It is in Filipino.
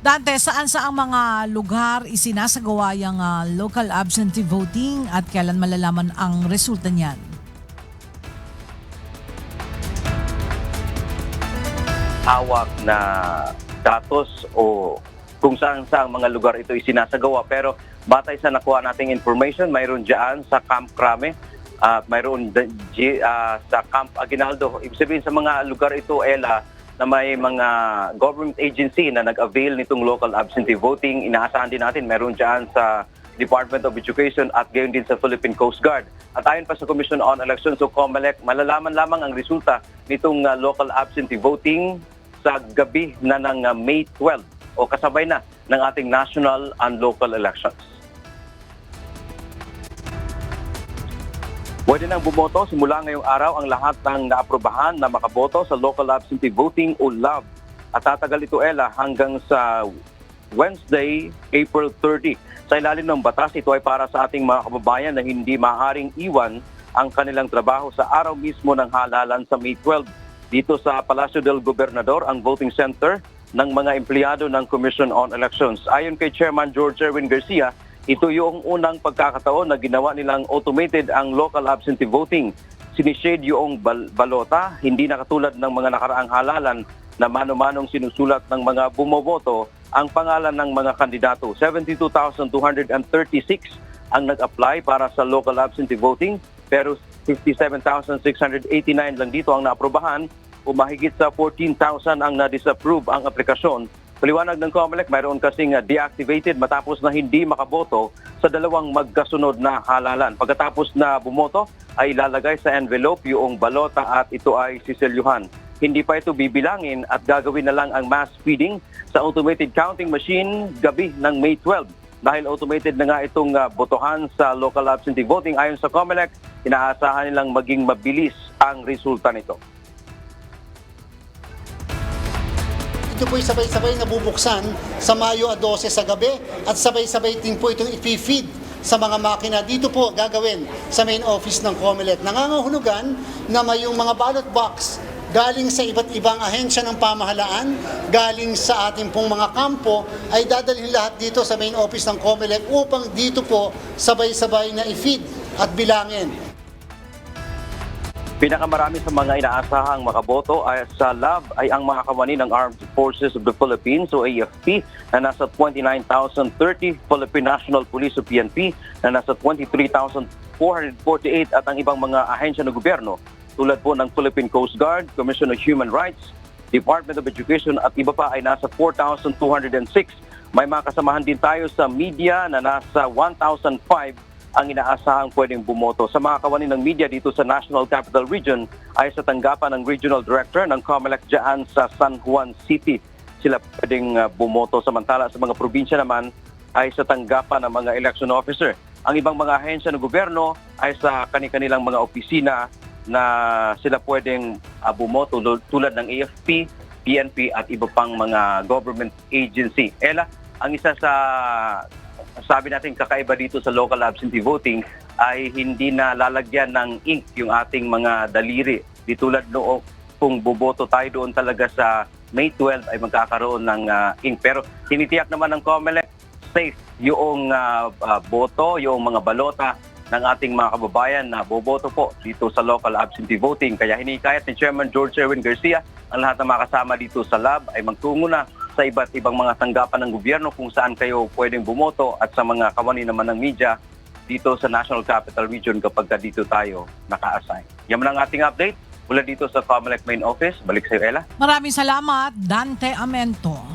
Dante, saan sa ang mga lugar isinasagawa yung local absentee voting at kailan malalaman ang resulta niyan? Hawak na datos o kung saan sa mga lugar ito isinasagawa. Pero batay sa nakuha nating information, mayroon dyan sa Camp Crame at mayroon sa Camp Aguinaldo. Ibig sabihin sa mga lugar ito, Ella, na may mga government agency na nag-avail nitong local absentee voting. Inaasahan din natin, mayroon dyan sa Department of Education at gayon din sa Philippine Coast Guard. At ayon pa sa Commission on Elections o COMELEC, malalaman lamang ang resulta nitong local absentee voting sa gabi na ng May 12 o kasabay na ng ating national and local elections. Pwede nang bumoto simula ngayong araw ang lahat ng naaprobahan na makaboto sa local absentee voting o LAV. At tatagal ito, Ella, hanggang sa Wednesday, April 30. Sa ilalim ng batas, ito ay para sa ating mga kababayan na hindi maaaring iwan ang kanilang trabaho sa araw mismo ng halalan sa May 12. Dito sa Palacio del Gobernador, ang voting center ng mga empleyado ng Commission on Elections. Ayon kay Chairman George Erwin Garcia, ito yung unang pagkakataon na ginawa nilang automated ang local absentee voting. Sinishade yung balota, hindi na katulad ng mga nakaraang halalan na mano-manong sinusulat ng mga bumoboto ang pangalan ng mga kandidato. 72,236 ang nag-apply para sa local absentee voting, pero 57,689 lang dito ang naaprobahan o mahigit sa 14,000 ang na-disapprove ang aplikasyon. Paliwanag ng COMELEC, mayroon kasing deactivated matapos na hindi makaboto sa dalawang magkasunod na halalan. Pagkatapos na bumoto, ay ilalagay sa envelope yung balota at ito ay siselyuhan. Hindi pa ito bibilangin at gagawin na lang ang mass feeding sa automated counting machine gabi ng May 12. Dahil automated na nga itong botohan sa local absentee voting, ayon sa COMELEC, inaasahan nilang maging mabilis ang resulta nito. Ito po'y sabay-sabay nabubuksan sa Mayo 12 sa gabi at sabay-sabay din po itong ipifeed sa mga makina. Dito po gagawin sa main office ng COMELEC. Nangangahulugan na may yung mga ballot box galing sa iba't ibang ahensya ng pamahalaan, galing sa ating pong mga kampo, ay dadalhin lahat dito sa main office ng COMELEC upang dito po sabay-sabay na i-feed at bilangin. Pinakamarami sa mga inaasahang makaboto ay sa LAV ay ang mga kawani ng Armed Forces of the Philippines o AFP na nasa 29,030, Philippine National Police o PNP na nasa 23,448 at ang ibang mga ahensya ng gobyerno tulad po ng Philippine Coast Guard, Commission on Human Rights, Department of Education at iba pa ay nasa 4,206. May mga kasamahan din tayo sa media na nasa 1,005 ang inaasahang pwedeng bumoto. Sa mga kawani ng media dito sa National Capital Region ay sa tanggapan ng Regional Director ng COMELEC dyan sa San Juan City. Sila pwedeng bumoto, samantala sa mga probinsya naman ay sa tanggapan ng mga election officer. Ang ibang mga ahensya ng gobyerno ay sa kanilang mga opisina na sila pwedeng bumoto tulad ng AFP, PNP at iba pang mga government agency. Ella, ang isa sa sabi natin kakaiba dito sa local absentee voting ay hindi na lalagyan ng ink yung ating mga daliri. Di tulad noong kung boboto tayo doon talaga sa May 12 ay magkakaroon ng ink. Pero tinitiyak naman ng COMELEC safe yung boto, yung mga balota ng ating mga kababayan na boboto po dito sa local absentee voting. Kaya hinikayat ni Chairman George Erwin Garcia ang lahat ng mga kasama dito sa lab ay magtungo na sa iba't ibang mga tanggapan ng gobyerno kung saan kayo pwedeng bumoto at sa mga kawani naman ng media dito sa National Capital Region kapag dito tayo naka-assign. Yan ang ating update mula dito sa COMELEC Main Office. Balik sa iyo, Ella. Maraming salamat, Dante Amento.